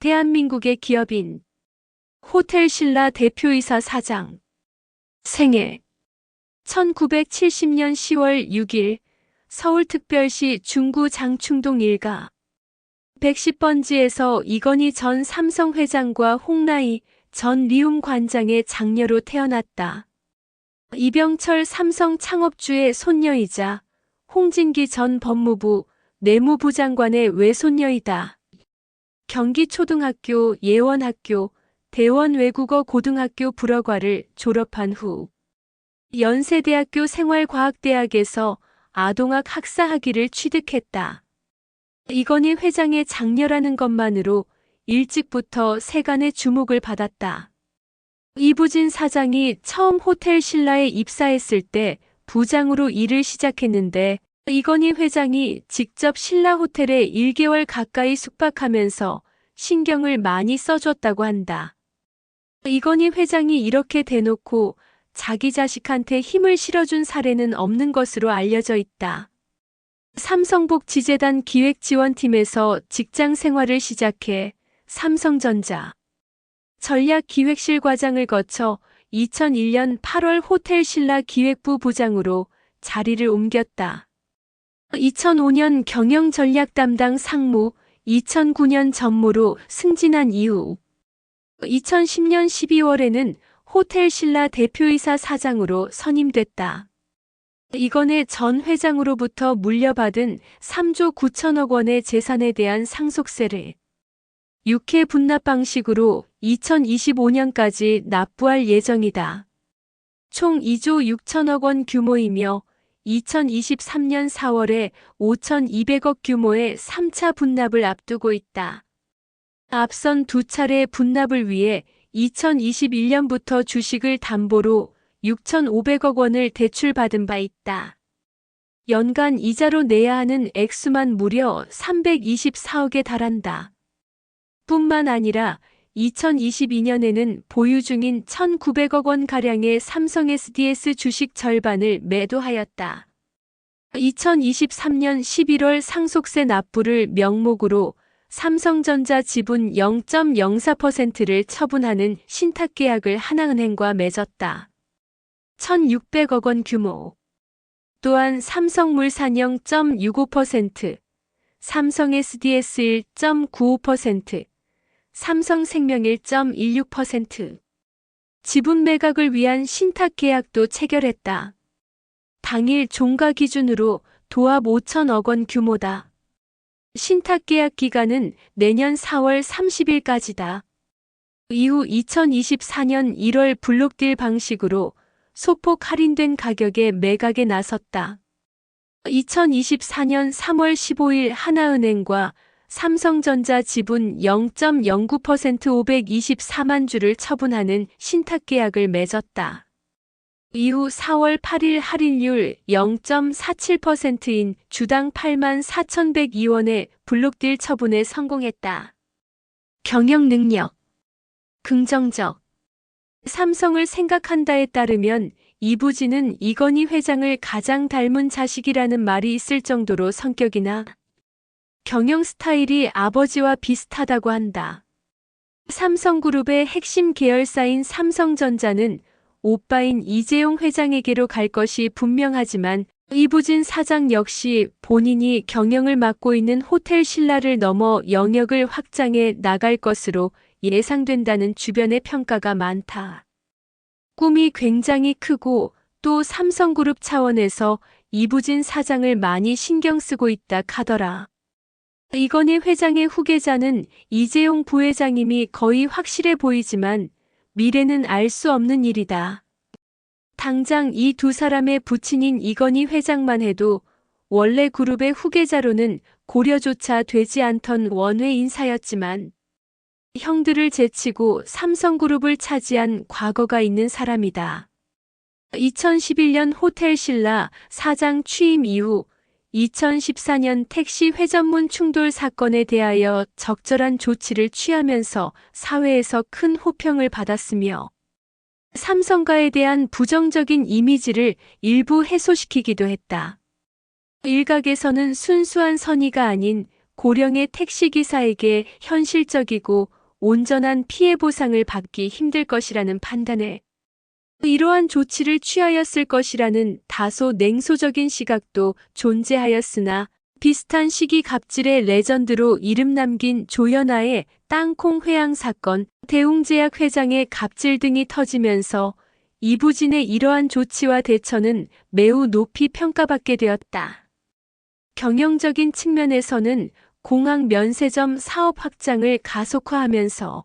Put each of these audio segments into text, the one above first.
대한민국의 기업인 호텔신라 대표이사 사장. 생애 1970년 10월 6일 서울특별시 중구 장충동 일가 110번지에서 이건희 전 삼성 회장과 홍라희 전 리움 관장의 장녀로 태어났다. 이병철 삼성 창업주의 손녀이자 홍진기 전 법무부 내무부 장관의 외손녀이다. 경기초등학교, 예원학교, 대원외국어 고등학교 불어과를 졸업한 후 연세대학교 생활과학대학에서 아동학 학사학위를 취득했다. 이건희 회장의 장녀라는 것만으로 일찍부터 세간의 주목을 받았다. 이부진 사장이 처음 호텔신라에 입사했을 때 부장으로 일을 시작했는데 이건희 회장이 직접 신라호텔에 1개월 가까이 숙박하면서 신경을 많이 써줬다고 한다. 이건희 회장이 이렇게 대놓고 자기 자식한테 힘을 실어준 사례는 없는 것으로 알려져 있다. 삼성복지재단 기획지원팀에서 직장 생활을 시작해 삼성전자 전략기획실 과장을 거쳐 2001년 8월 호텔신라 기획부 부장으로 자리를 옮겼다. 2005년 경영전략 담당 상무, 2009년 전무로 승진한 이후 2010년 12월에는 호텔신라 대표이사 사장으로 선임됐다. 이건희 전 회장으로부터 물려받은 3조 9천억 원의 재산에 대한 상속세를 6회 분납 방식으로 2025년까지 납부할 예정이다. 총 2조 6천억 원 규모이며 2023년 4월에 5,200억 규모의 3차 분납을 앞두고 있다. 앞선 두 차례 분납을 위해 2021년부터 주식을 담보로 6,500억 원을 대출받은 바 있다. 연간 이자로 내야 하는 액수만 무려 324억에 달한다. 뿐만 아니라 2022년에는 보유 중인 1,900억 원가량의 삼성 SDS 주식 절반을 매도하였다. 2023년 11월 상속세 납부를 명목으로 삼성전자 지분 0.04%를 처분하는 신탁계약을 하나은행과 맺었다. 1,600억 원 규모. 또한 삼성물산 0.65%, 삼성 SDS 1.95%, 삼성생명 1.16%. 지분 매각을 위한 신탁 계약도 체결했다. 당일 종가 기준으로 도합 5천억 원 규모다. 신탁 계약 기간은 내년 4월 30일까지다. 이후 2024년 1월 블록딜 방식으로 소폭 할인된 가격에 매각에 나섰다. 2024년 3월 15일 하나은행과 삼성전자 지분 0.09% 524만 주를 처분하는 신탁계약을 맺었다. 이후 4월 8일 할인율 0.47%인 주당 84,102원의 블록딜 처분에 성공했다. 경영 능력 긍정적. 삼성을 생각한다에 따르면 이부진은 이건희 회장을 가장 닮은 자식이라는 말이 있을 정도로 성격이나 경영 스타일이 아버지와 비슷하다고 한다. 삼성그룹의 핵심 계열사인 삼성전자는 오빠인 이재용 회장에게로 갈 것이 분명하지만 이부진 사장 역시 본인이 경영을 맡고 있는 호텔신라를 넘어 영역을 확장해 나갈 것으로 예상된다는 주변의 평가가 많다. 꿈이 굉장히 크고 또 삼성그룹 차원에서 이부진 사장을 많이 신경 쓰고 있다 카더라. 이건희 회장의 후계자는 이재용 부회장임이 거의 확실해 보이지만 미래는 알 수 없는 일이다. 당장 이 두 사람의 부친인 이건희 회장만 해도 원래 그룹의 후계자로는 고려조차 되지 않던 원외 인사였지만 형들을 제치고 삼성그룹을 차지한 과거가 있는 사람이다. 2011년 호텔신라 사장 취임 이후 2014년 택시 회전문 충돌 사건에 대하여 적절한 조치를 취하면서 사회에서 큰 호평을 받았으며 삼성가에 대한 부정적인 이미지를 일부 해소시키기도 했다. 일각에서는 순수한 선의가 아닌 고령의 택시기사에게 현실적이고 온전한 피해 보상을 받기 힘들 것이라는 판단에 이러한 조치를 취하였을 것이라는 다소 냉소적인 시각도 존재하였으나 비슷한 시기 갑질의 레전드로 이름 남긴 조연아의 땅콩 회항 사건, 대웅제약 회장의 갑질 등이 터지면서 이부진의 이러한 조치와 대처는 매우 높이 평가받게 되었다. 경영적인 측면에서는 공항 면세점 사업 확장을 가속화하면서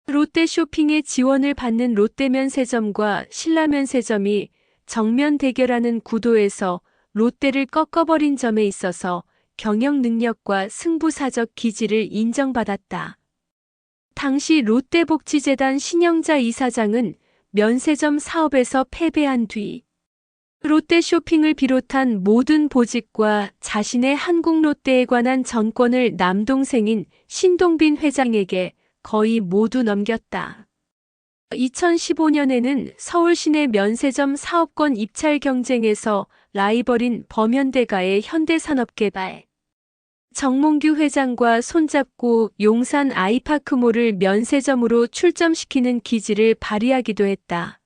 롯데쇼핑의 지원을 받는 롯데면세점과 신라면세점이 정면 대결하는 구도에서 롯데를 꺾어버린 점에 있어서 경영 능력과 승부사적 기질을 인정받았다. 당시 롯데복지재단 신영자 이사장은 면세점 사업에서 패배한 뒤 롯데쇼핑을 비롯한 모든 보직과 자신의 한국롯데에 관한 전권을 남동생인 신동빈 회장에게 거의 모두 넘겼다. 2015년에는 서울시내 면세점 사업권 입찰 경쟁에서 라이벌인 범현대가의 현대산업개발, 정몽규 회장과 손잡고 용산 아이파크몰을 면세점으로 출점시키는 기지를 발휘하기도 했다.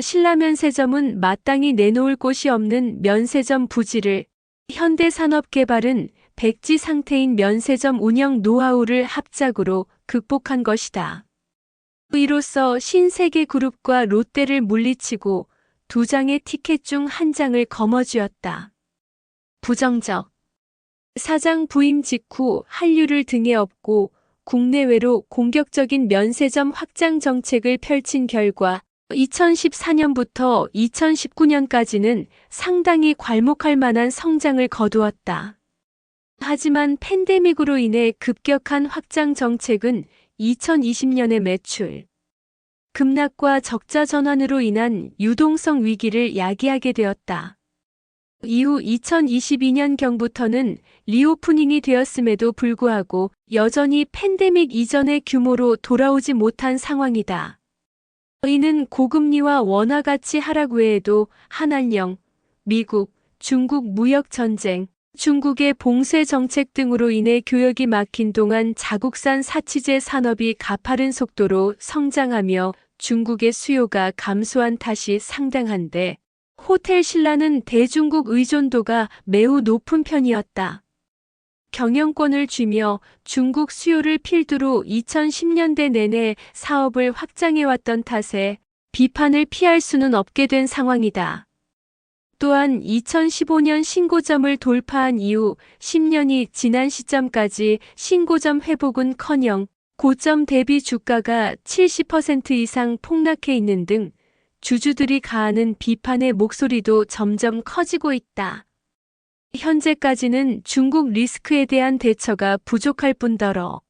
신라면세점은 마땅히 내놓을 곳이 없는 면세점 부지를, 현대산업개발은 백지 상태인 면세점 운영 노하우를 합작으로 극복한 것이다. 이로써 신세계그룹과 롯데를 물리치고 두 장의 티켓 중 한 장을 거머쥐었다. 부정적. 사장 부임 직후 한류를 등에 업고 국내외로 공격적인 면세점 확장 정책을 펼친 결과 2014년부터 2019년까지는 상당히 괄목할 만한 성장을 거두었다. 하지만 팬데믹으로 인해 급격한 확장 정책은 2020년의 매출 급락과 적자 전환으로 인한 유동성 위기를 야기하게 되었다. 이후 2022년경부터는 리오프닝이 되었음에도 불구하고 여전히 팬데믹 이전의 규모로 돌아오지 못한 상황이다. 이는 고금리와 원화 가치 하락 외에도 한한령, 미국, 중국 무역 전쟁, 중국의 봉쇄 정책 등으로 인해 교역이 막힌 동안 자국산 사치제 산업이 가파른 속도로 성장하며 중국의 수요가 감소한 탓이 상당한데 호텔 신라는 대중국 의존도가 매우 높은 편이었다. 경영권을 쥐며 중국 수요를 필두로 2010년대 내내 사업을 확장해왔던 탓에 비판을 피할 수는 없게 된 상황이다. 또한 2015년 신고점을 돌파한 이후 10년이 지난 시점까지 신고점 회복은커녕 고점 대비 주가가 70% 이상 폭락해 있는 등 주주들이 가하는 비판의 목소리도 점점 커지고 있다. 현재까지는 중국 리스크에 대한 대처가 부족할 뿐더러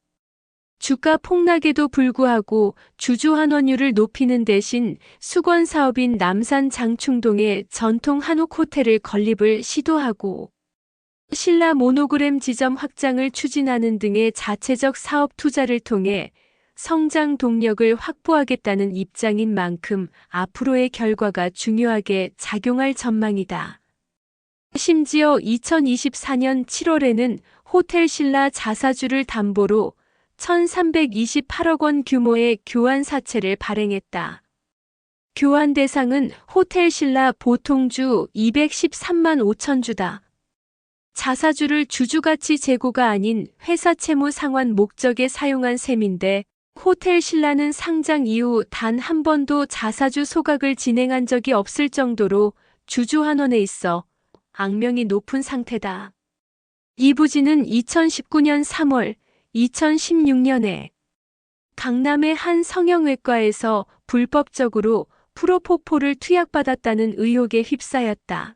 주가 폭락에도 불구하고 주주 환원율을 높이는 대신 수건 사업인 남산 장충동에 전통 한옥 호텔을 건립을 시도하고 신라 모노그램 지점 확장을 추진하는 등의 자체적 사업 투자를 통해 성장 동력을 확보하겠다는 입장인 만큼 앞으로의 결과가 중요하게 작용할 전망이다. 심지어 2024년 7월에는 호텔 신라 자사주를 담보로 1,328억 원 규모의 교환 사채를 발행했다. 교환 대상은 호텔 신라 보통주 213만 5천 주다. 자사주를 주주가치 재고가 아닌 회사 채무 상환 목적에 사용한 셈인데 호텔 신라는 상장 이후 단 한 번도 자사주 소각을 진행한 적이 없을 정도로 주주 환원에 있어 악명이 높은 상태다. 이 부지는 2019년 3월, 2016년에 강남의 한 성형외과에서 불법적으로 프로포폴을 투약받았다는 의혹에 휩싸였다.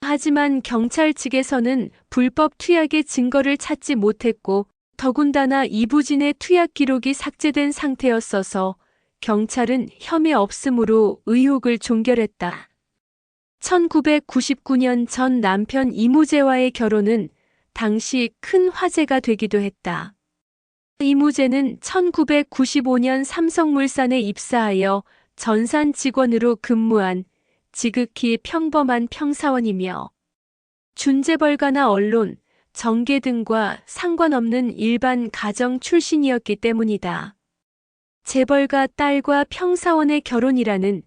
하지만 경찰 측에서는 불법 투약의 증거를 찾지 못했고 더군다나 이부진의 투약 기록이 삭제된 상태였어서 경찰은 혐의 없음으로 의혹을 종결했다. 1999년 전 남편 이무재와의 결혼은 당시 큰 화제가 되기도 했다. 이무재는 1995년 삼성물산에 입사하여 전산 직원으로 근무한 지극히 평범한 평사원이며 준재벌가나 언론, 정계 등과 상관없는 일반 가정 출신이었기 때문이다. 재벌가 딸과 평사원의 결혼이라는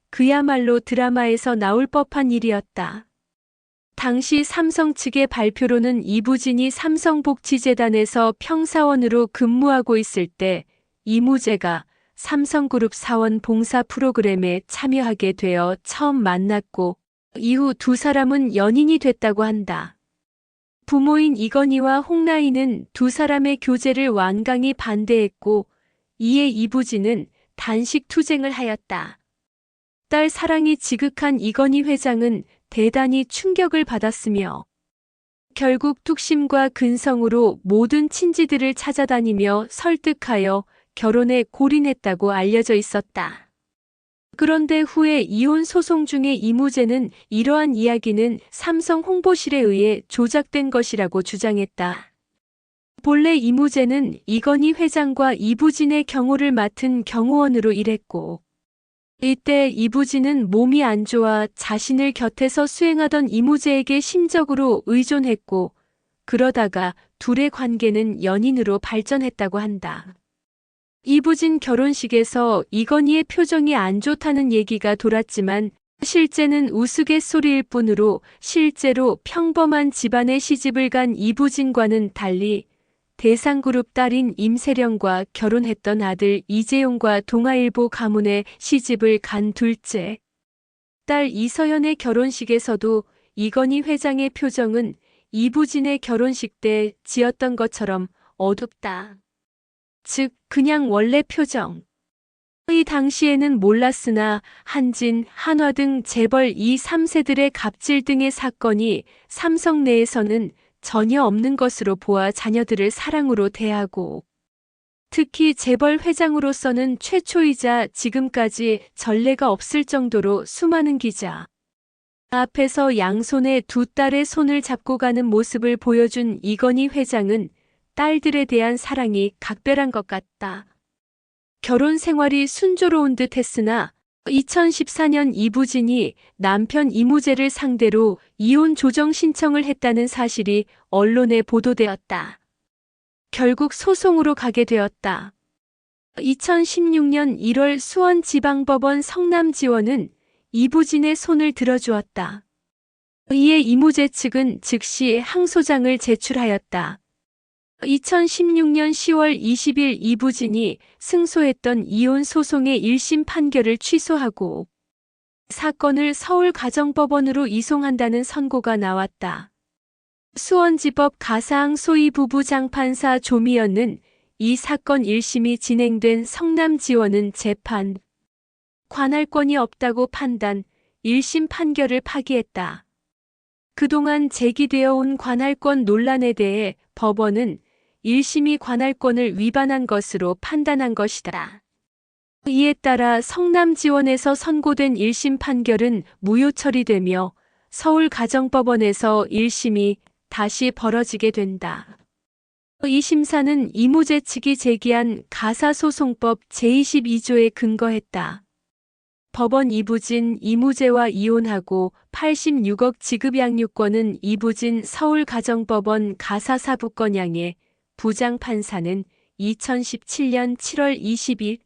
그야말로 드라마에서 나올 법한 일이었다. 당시 삼성 측의 발표로는 이부진이 삼성복지재단에서 평사원으로 근무하고 있을 때 이무재가 삼성그룹 사원 봉사 프로그램에 참여하게 되어 처음 만났고 이후 두 사람은 연인이 됐다고 한다. 부모인 이건희와 홍라인은 두 사람의 교제를 완강히 반대했고 이에 이부진은 단식 투쟁을 하였다. 딸 사랑이 지극한 이건희 회장은 대단히 충격을 받았으며 결국 뚝심과 근성으로 모든 친지들을 찾아다니며 설득하여 결혼에 골인했다고 알려져 있었다. 그런데 후에 이혼 소송 중에 이무재는 이러한 이야기는 삼성 홍보실에 의해 조작된 것이라고 주장했다. 본래 이무재는 이건희 회장과 이부진의 경호를 맡은 경호원으로 일했고 이때 이부진은 몸이 안 좋아 자신을 곁에서 수행하던 이무재에게 심적으로 의존했고 그러다가 둘의 관계는 연인으로 발전했다고 한다. 이부진 결혼식에서 이건희의 표정이 안 좋다는 얘기가 돌았지만 실제는 우스갯소리일 뿐으로 실제로 평범한 집안에 시집을 간 이부진과는 달리 대상그룹 딸인 임세령과 결혼했던 아들 이재용과 동아일보 가문에 시집을 간 둘째 딸 이서연의 결혼식에서도 이건희 회장의 표정은 이부진의 결혼식 때 지었던 것처럼 어둡다. 즉 그냥 원래 표정. 이 당시에는 몰랐으나 한진, 한화 등 재벌 2, 3세들의 갑질 등의 사건이 삼성 내에서는 전혀 없는 것으로 보아 자녀들을 사랑으로 대하고 특히 재벌 회장으로서는 최초이자 지금까지 전례가 없을 정도로 수많은 기자 앞에서 양손에 두 딸의 손을 잡고 가는 모습을 보여준 이건희 회장은 딸들에 대한 사랑이 각별한 것 같다. 결혼 생활이 순조로운 듯 했으나 2014년 이부진이 남편 이무재를 상대로 이혼 조정 신청을 했다는 사실이 언론에 보도되었다. 결국 소송으로 가게 되었다. 2016년 1월 수원지방법원 성남지원은 이부진의 손을 들어주었다. 이에 이무재 측은 즉시 항소장을 제출하였다. 2016년 10월 20일 이부진이 승소했던 이혼 소송의 1심 판결을 취소하고 사건을 서울가정법원으로 이송한다는 선고가 나왔다. 수원지법 가사항 소위 부부 장판사 조미연은 이 사건 1심이 진행된 성남지원은 재판, 관할권이 없다고 판단, 1심 판결을 파기했다. 그동안 제기되어 온 관할권 논란에 대해 법원은 1심이 관할권을 위반한 것으로 판단한 것이다. 이에 따라 성남지원에서 선고된 1심 판결은 무효 처리되며 서울가정법원에서 1심이 다시 벌어지게 된다. 이 심사는 이무재 측이 제기한 가사소송법 제22조에 근거했다. 법원 이부진, 이무재와 이혼하고 86억 지급양육권은 이부진 서울가정법원 가사사부권 양해, 부장판사는 2017년 7월 20일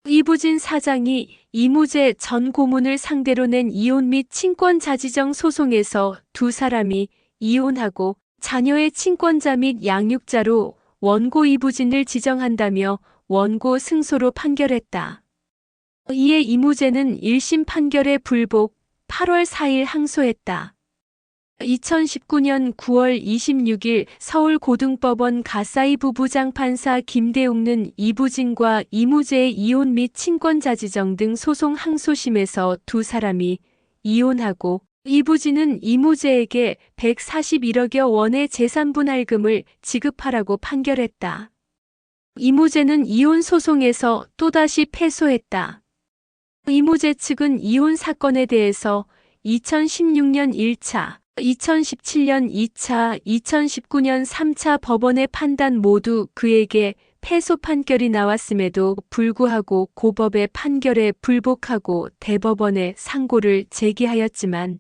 이부진 사장이 이무재 전 고문을 상대로 낸 이혼 및 친권자지정 소송에서 두 사람이 이혼하고 자녀의 친권자 및 양육자로 원고 이부진을 지정한다며 원고 승소로 판결했다. 이에 이무재는 1심 판결에 불복 8월 4일 항소했다. 2019년 9월 26일 서울고등법원 가사이 부부장판사 김대웅는 이부진과 이무재의 이혼 및 친권자지정 등 소송 항소심에서 두 사람이 이혼하고 이부진은 이무재에게 141억여 원의 재산분할금을 지급하라고 판결했다. 이무재는 이혼 소송에서 또다시 패소했다. 이무재 측은 이혼 사건에 대해서 2016년 1차, 2017년 2차, 2019년 3차 법원의 판단 모두 그에게 패소 판결이 나왔음에도 불구하고 고법의 판결에 불복하고 대법원에 상고를 제기하였지만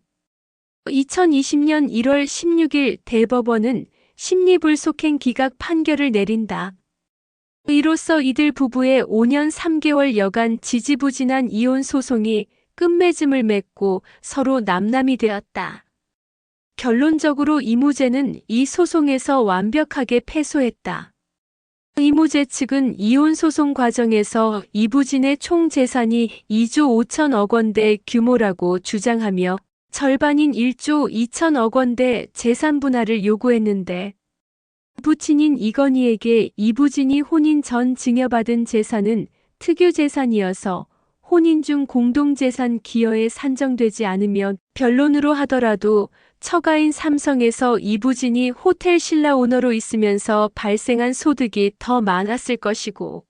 2020년 1월 16일 대법원은 심리불속행 기각 판결을 내린다. 이로써 이들 부부의 5년 3개월 여간 지지부진한 이혼 소송이 끝맺음을 맺고 서로 남남이 되었다. 결론적으로 이무제는 이 소송에서 완벽하게 패소했다. 이무제 측은 이혼 소송 과정에서 이부진의 총 재산이 2조 5천억 원대 규모라고 주장하며 절반인 1조 2천억 원대 재산 분할을 요구했는데 부친인 이건희에게 이부진이 혼인 전 증여받은 재산은 특유재산이어서 혼인 중 공동재산 기여에 산정되지 않으면 변론으로 하더라도 처가인 삼성에서 이부진이 호텔 신라 오너로 있으면서 발생한 소득이 더 많았을 것이고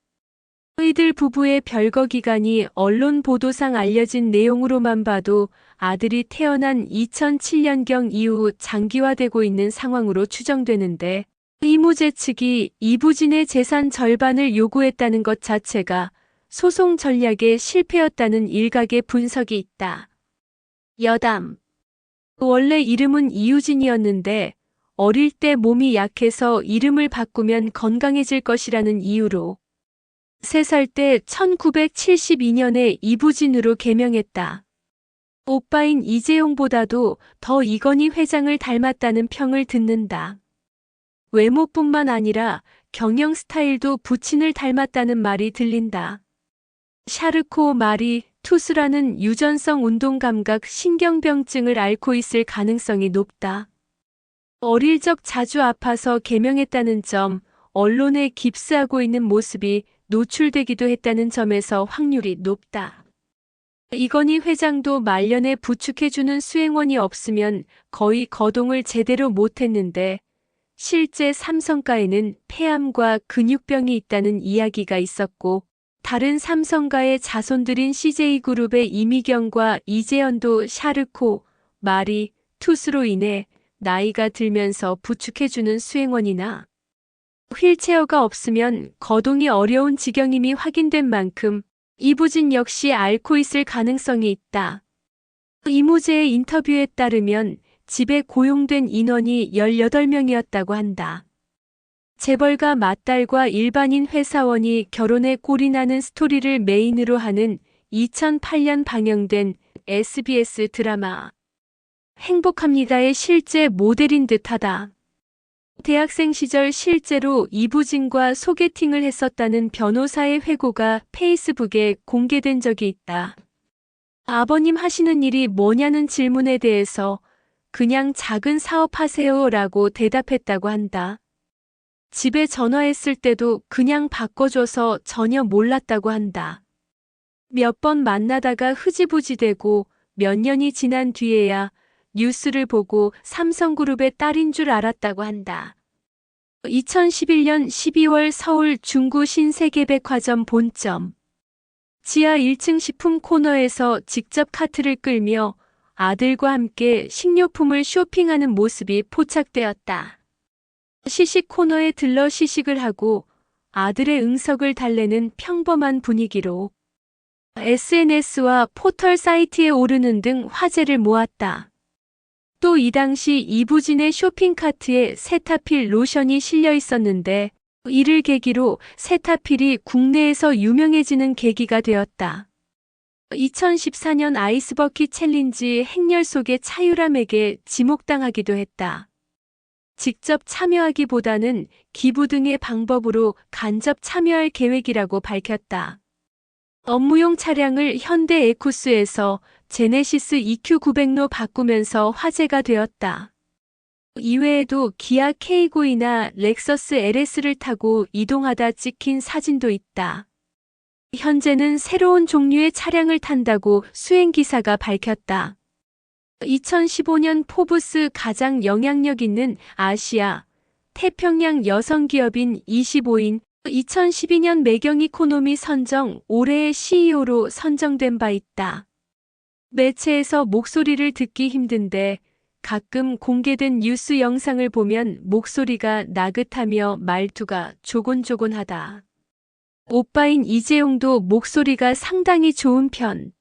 이들 부부의 별거 기간이 언론 보도상 알려진 내용으로만 봐도 아들이 태어난 2007년경 이후 장기화되고 있는 상황으로 추정되는데 이무제 측이 이부진의 재산 절반을 요구했다는 것 자체가 소송 전략에 실패였다는 일각의 분석이 있다. 여담. 원래 이름은 이유진이었는데 어릴 때 몸이 약해서 이름을 바꾸면 건강해질 것이라는 이유로 3살 때 1972년에 이부진으로 개명했다. 오빠인 이재용보다도 더 이건희 회장을 닮았다는 평을 듣는다. 외모뿐만 아니라 경영 스타일도 부친을 닮았다는 말이 들린다. 샤르코 마리 투스라는 유전성 운동감각 신경병증을 앓고 있을 가능성이 높다. 어릴 적 자주 아파서 개명했다는 점, 언론에 깁스하고 있는 모습이 노출되기도 했다는 점에서 확률이 높다. 이건희 회장도 말년에 부축해주는 수행원이 없으면 거의 거동을 제대로 못했는데 실제 삼성가에는 폐암과 근육병이 있다는 이야기가 있었고 다른 삼성가의 자손들인 CJ그룹의 이미경과 이재현도 샤르코, 마리, 투스로 인해 나이가 들면서 부축해주는 수행원이나 휠체어가 없으면 거동이 어려운 지경임이 확인된 만큼 이부진 역시 앓고 있을 가능성이 있다. 이무제의 인터뷰에 따르면 집에 고용된 인원이 18명이었다고 한다. 재벌가 맏딸과 일반인 회사원이 결혼에 꼴이 나는 스토리를 메인으로 하는 2008년 방영된 SBS 드라마 행복합니다의 실제 모델인 듯하다. 대학생 시절 실제로 이부진과 소개팅을 했었다는 변호사의 회고가 페이스북에 공개된 적이 있다. 아버님 하시는 일이 뭐냐는 질문에 대해서 그냥 작은 사업 하세요 라고 대답했다고 한다. 집에 전화했을 때도 그냥 바꿔줘서 전혀 몰랐다고 한다. 몇 번 만나다가 흐지부지 되고 몇 년이 지난 뒤에야 뉴스를 보고 삼성그룹의 딸인 줄 알았다고 한다. 2011년 12월 서울 중구 신세계백화점 본점. 지하 1층 식품 코너에서 직접 카트를 끌며 아들과 함께 식료품을 쇼핑하는 모습이 포착되었다. 시식 코너에 들러 시식을 하고 아들의 응석을 달래는 평범한 분위기로 SNS와 포털 사이트에 오르는 등 화제를 모았다. 또 이 당시 이부진의 쇼핑카트에 세타필 로션이 실려 있었는데 이를 계기로 세타필이 국내에서 유명해지는 계기가 되었다. 2014년 아이스버킷 챌린지 행렬 속의 차유람에게 지목당하기도 했다. 직접 참여하기보다는 기부 등의 방법으로 간접 참여할 계획이라고 밝혔다. 업무용 차량을 현대 에쿠스에서 제네시스 EQ900로 바꾸면서 화제가 되었다. 이외에도 기아 K9이나 렉서스 LS를 타고 이동하다 찍힌 사진도 있다. 현재는 새로운 종류의 차량을 탄다고 수행기사가 밝혔다. 2015년 포브스 가장 영향력 있는 아시아, 태평양 여성 기업인 25인 2012년 매경 이코노미 선정 올해의 CEO로 선정된 바 있다. 매체에서 목소리를 듣기 힘든데 가끔 공개된 뉴스 영상을 보면 목소리가 나긋하며 말투가 조곤조곤하다. 오빠인 이재용도 목소리가 상당히 좋은 편.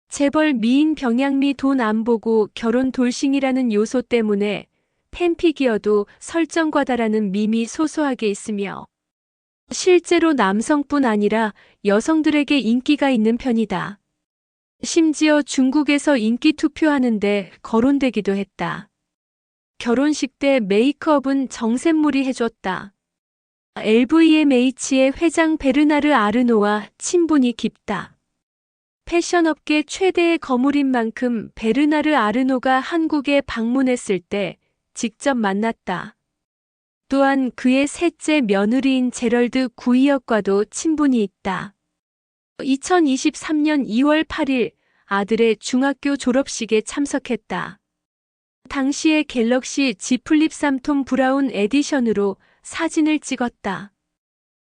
재벌 미인 병양미 돈 안 보고 결혼 돌싱이라는 요소 때문에 팬픽이어도 설정과다라는 밈이 소소하게 있으며 실제로 남성뿐 아니라 여성들에게 인기가 있는 편이다. 심지어 중국에서 인기 투표하는데 거론되기도 했다. 결혼식 때 메이크업은 정샘물이 해줬다. LVMH의 회장 베르나르 아르노와 친분이 깊다. 패션업계 최대의 거물인 만큼 베르나르 아르노가 한국에 방문했을 때 직접 만났다. 또한 그의 셋째 며느리인 제럴드 구이역과도 친분이 있다. 2023년 2월 8일 아들의 중학교 졸업식에 참석했다. 당시에 갤럭시 Z 플립 3톤 브라운 에디션으로 사진을 찍었다.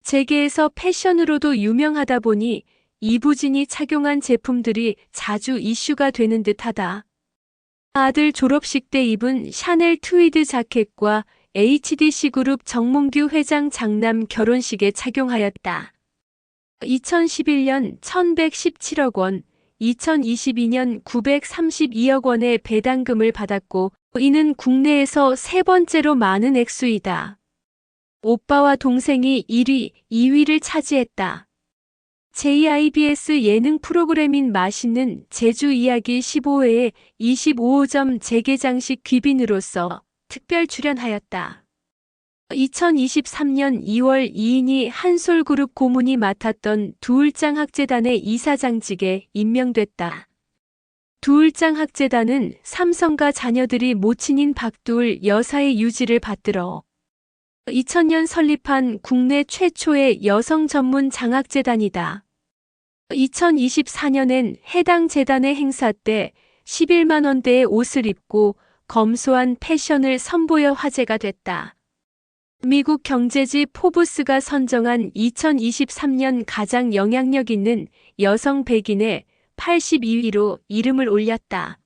재계에서 패션으로도 유명하다 보니 이부진이 착용한 제품들이 자주 이슈가 되는 듯하다. 아들 졸업식 때 입은 샤넬 트위드 자켓과 HDC 그룹 정몽규 회장 장남 결혼식에 착용하였다. 2011년 1117억 원, 2022년 932억 원의 배당금을 받았고 이는 국내에서 세 번째로 많은 액수이다. 오빠와 동생이 1위, 2위를 차지했다. JIBS 예능 프로그램인 맛있는 제주 이야기 15회에 25점 재개장식 귀빈으로서 특별 출연하였다. 2023년 2월 이인희 한솔그룹 고문이 맡았던 두울장학재단의 이사장직에 임명됐다. 두울장학재단은 삼성과 자녀들이 모친인 박두울 여사의 유지를 받들어 2000년 설립한 국내 최초의 여성 전문 장학재단이다. 2024년엔 해당 재단의 행사 때 11만 원대의 옷을 입고 검소한 패션을 선보여 화제가 됐다. 미국 경제지 포브스가 선정한 2023년 가장 영향력 있는 여성 100인에 82위로 이름을 올렸다.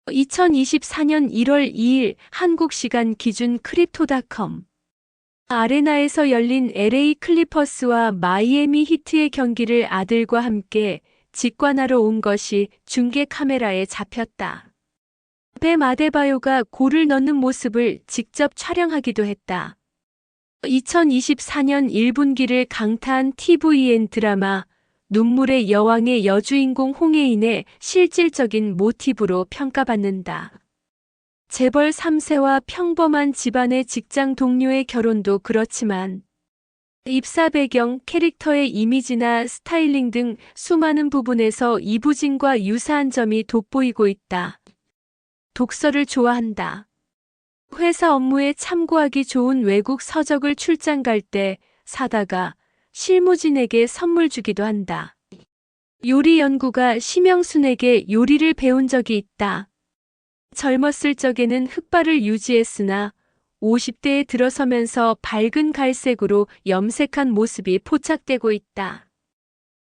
2024년 1월 2일 한국 시간 기준 크립토닷컴 아레나에서 열린 LA 클리퍼스와 마이애미 히트의 경기를 아들과 함께 직관하러 온 것이 중계 카메라에 잡혔다. 뱀 아데바요가 골을 넣는 모습을 직접 촬영하기도 했다. 2024년 1분기를 강타한 TVN 드라마 눈물의 여왕의 여주인공 홍혜인의 실질적인 모티브로 평가받는다. 재벌 3세와 평범한 집안의 직장 동료의 결혼도 그렇지만 입사 배경, 캐릭터의 이미지나 스타일링 등 수많은 부분에서 이부진과 유사한 점이 돋보이고 있다. 독서를 좋아한다. 회사 업무에 참고하기 좋은 외국 서적을 출장 갈 때 사다가 실무진에게 선물 주기도 한다. 요리 연구가 심영순에게 요리를 배운 적이 있다. 젊었을 적에는 흑발을 유지했으나 50대에 들어서면서 밝은 갈색으로 염색한 모습이 포착되고 있다.